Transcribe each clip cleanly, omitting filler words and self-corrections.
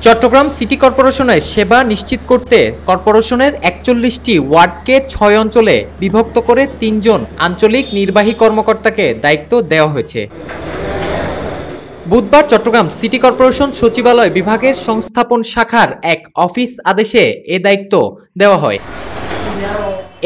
Chittagong city কর্পোরেশনের সেবা নিশ্চিত করতে কর্পোরেশনের ৪১টি ওয়ার্ডকে ৬ অঞ্চলে বিভক্ত করে ৩ জন আঞ্চলিক নির্বাহী কর্মকর্তাকে দায়িত্ব দেওয়া হয়েছে। বুধবার চট্টগ্রাম সিটি কর্পোরেশন সচিবালয় বিভাগের সংস্থাপন শাখার এক অফিস আদেশে এ দায়িত্ব দেওয়া হয়।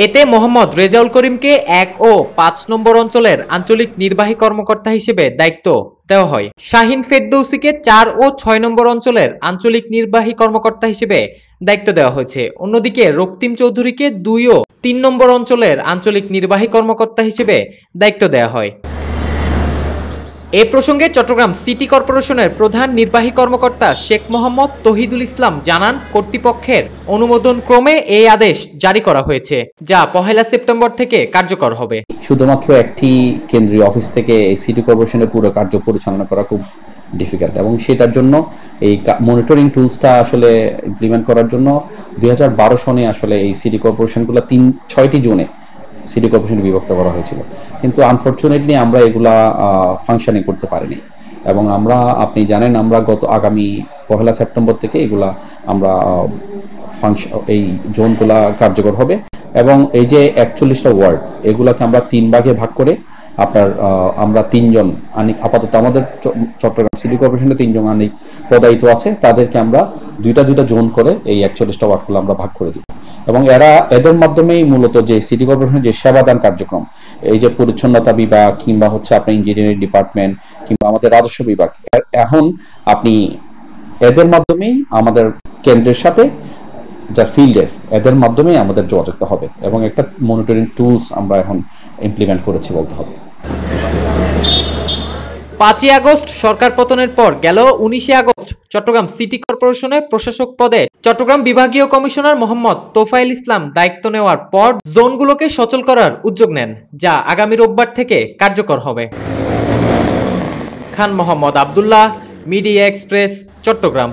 এতে মোহাম্মদ রেজাউল করিমকে ১ ও ৫ নম্বর অঞ্চলের আঞ্চলিক নির্বাহী কর্মকর্তা হিসেবে দায়িত্ব দেওয়া হয়। শাহিন ফেরদৌসিকে ৪ ও ৬ নম্বর অঞ্চলের আঞ্চলিক নির্বাহী কর্মকর্তা হিসেবে দায়িত্ব দেওয়া হয়েছে। অন্যদিকে রক্তিম চৌধুরীকে ২ ও ৩ নম্বর অঞ্চলের আঞ্চলিক নির্বাহী কর্মকর্তা হিসেবে দায়িত্ব দেওয়া হয়। এ প্রসঙ্গে চট্টগ্রাম সিটি কর্পোরেশনের প্রধান নির্বাহী কর্মকর্তা শেখ মোহাম্মদ তহিদুল ইসলাম জানান, কর্তৃপক্ষের অনুমোদন ক্রমে এই আদেশ জারি করা হয়েছে, যা ১ সেপ্টেম্বর থেকে কার্যকর হবে। শুধুমাত্র একটি কেন্দ্রীয় অফিস থেকে এই সিটি কর্পোরেশনের পুরো কার্য পরিচালনা করা খুব ডিফিকাল্ট, এবং সেটার জন্য এই মনিটরিং টুলসটা আসলে ইমপ্লিমেন্ট করার জন্য ২০১২ সনে আসলে এই সিটি কর্পোরেশনগুলো ৬টি জোনে সিটি কর্পোরেশনে বিভক্ত করা হয়েছিল, কিন্তু আনফরচুনেটলি আমরা এগুলা ফাংশনিং করতে পারিনি। এবং আপনি জানেন, আমরা আগামী ১ সেপ্টেম্বর থেকে এগুলা আমরা এই জোনগুলা কার্যকর হবে, এবং এই যে ৪১টা ওয়ার্ড এগুলাকে আমরা ৩ ভাগে ভাগ করে আমরা ৩ জন আপাতত আমাদের চট্টগ্রাম সিটি কর্পোরেশনে ৩ জন আনিক পদায়িত আছে, তাদেরকে আমরা দুইটা জোন করে এই ৪১টা ওয়ার্ডগুলো আমরা ভাগ করে দিব। এবং এদের মাধ্যমেই মূলত যে সিটি কর্পোরেশনের যে সেবাদান কার্যক্রম, এই যে পরিচ্ছন্নতা বিভাগ কিংবা হচ্ছে আপনার ইঞ্জিনিয়ারিং ডিপার্টমেন্ট কিংবা আমাদের রাজস্ব বিভাগ, এখন আপনি এদের মাধ্যমেই আমাদের কেন্দ্রের সাথে যা ফিল্ডের এদের মাধ্যমেই আমাদের যোগাযোগটা হবে, এবং একটা মনিটরিং টুলস আমরা এখন ইমপ্লিমেন্ট করেছি বলতে হবে। ৫ই আগস্ট সরকার পতনের পর গেল ১৯ আগস্ট চট্টগ্রাম সিটি কর্পোরেশনের প্রশাসক পদে চট্টগ্রাম বিভাগীয় কমিশনার মোহাম্মদ তোফায়েল ইসলাম দায়িত্ব নেওয়ার পর জোনগুলোকে সচল করার উদ্যোগ নেন, যা আগামী রোববার থেকে কার্যকর হবে। Khan Mohammad Abdullah, media express, Chittagong.